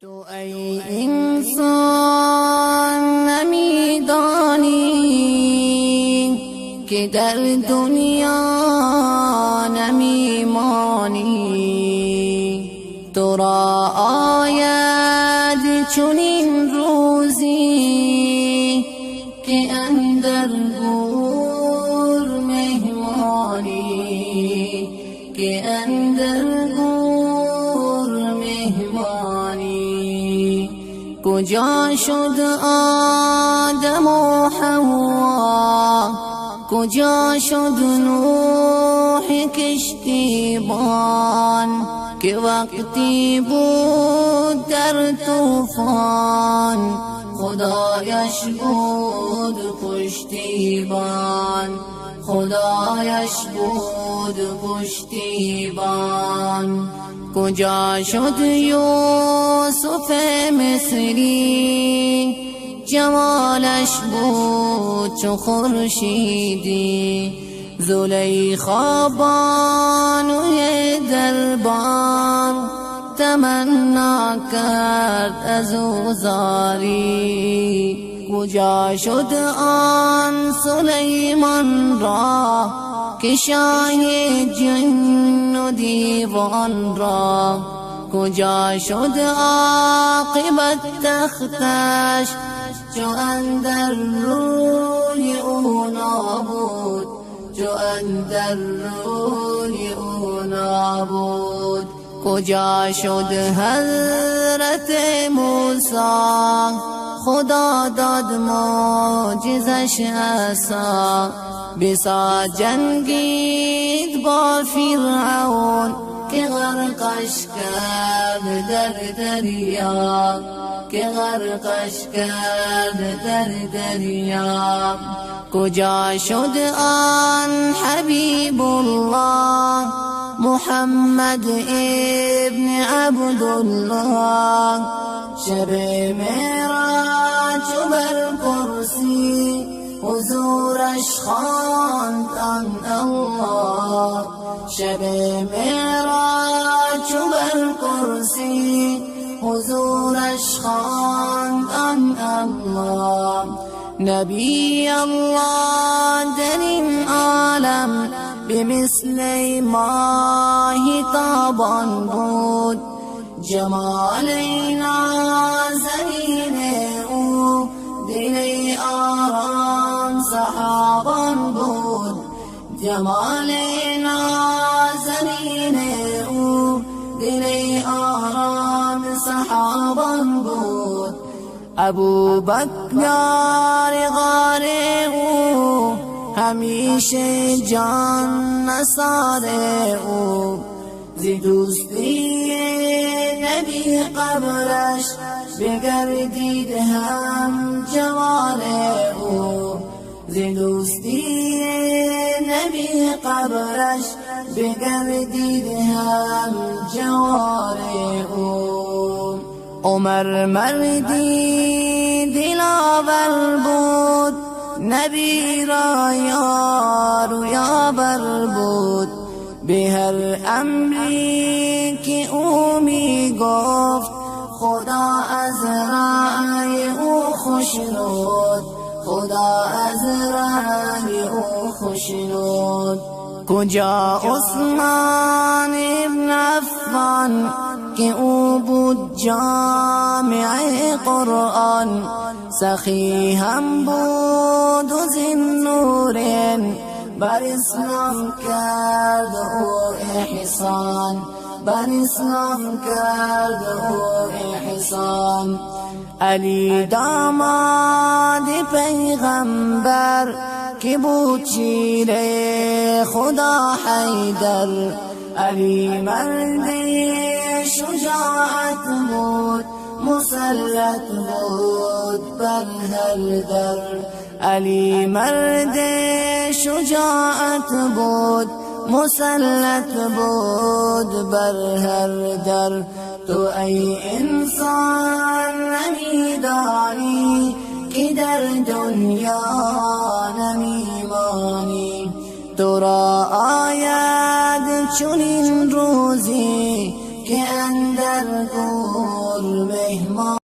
تو ای انسان نمیدانی که در دنیا نمیمانی، تو را آید چنین روزی که اندر گور مهمانی، که اندر گور مهمانی. کجا شد آدم و حوا، کجا شد نوح کشتیبان، که وقتی بود در طوفان خدایش بود پشتیبان، خدایش بود پشتیبان. کجا شد یوسف مصری، جمالش بود چو خورشیدی، زلیخا بانوی دربار تمنا کرد از او زاری. کجا شد آن سلیمان را که شاه جن و دیوان را، کجا شد عاقبت تختش چو اندر روی او نابود، چو اندر روی او نابود. کجا شد حضرت موسی، خدا داد معجزش عصا، بسا جنگید با فرعون که غرقش کرد در دریا، که غرقش کرد در دریا. کجا شد آن حبیب الله محمد ابن عبدالله، شب معراج بر کرسی حضورش خواند آن الله، شب معراج بر کرسی حضورش خواند آن الله. نبی الله در این عالم به مثل ماهی تابان بود، جمال نازنین او دل آرام صحابان بود، جمال نازنین او دل آرام صحابان بود. ابو بکر غار او همیشه جان نثار او، زی دوستی نبی قبرش بگردید هم جوار او، زی دوستی نبی قبرش بگردید هم جوار او. عمر مردی دلاور بود، نبی را یار و یاور بود، به هر امری که او می گفت خدا از رأی او خوشنود، خدا از رأی او خوشنود. کجا عثمان ابن عفان که او بود جامع قرآن، سخی هم بود و ذی‌النورین، بر اسلام کرد او احسان، بر اسلام کرد او احسان. علی داماد پیغمبر که بود شیر خدا حیدر، علی مرد شجاعت بود مسلط بود بر هر در، علی مرد شجاعت بود مسلط بود بر هر در. تو ای انسان نمیدانی که در دنیا نمیمانی، تو را آید چنین روزی که اندر گور مهمان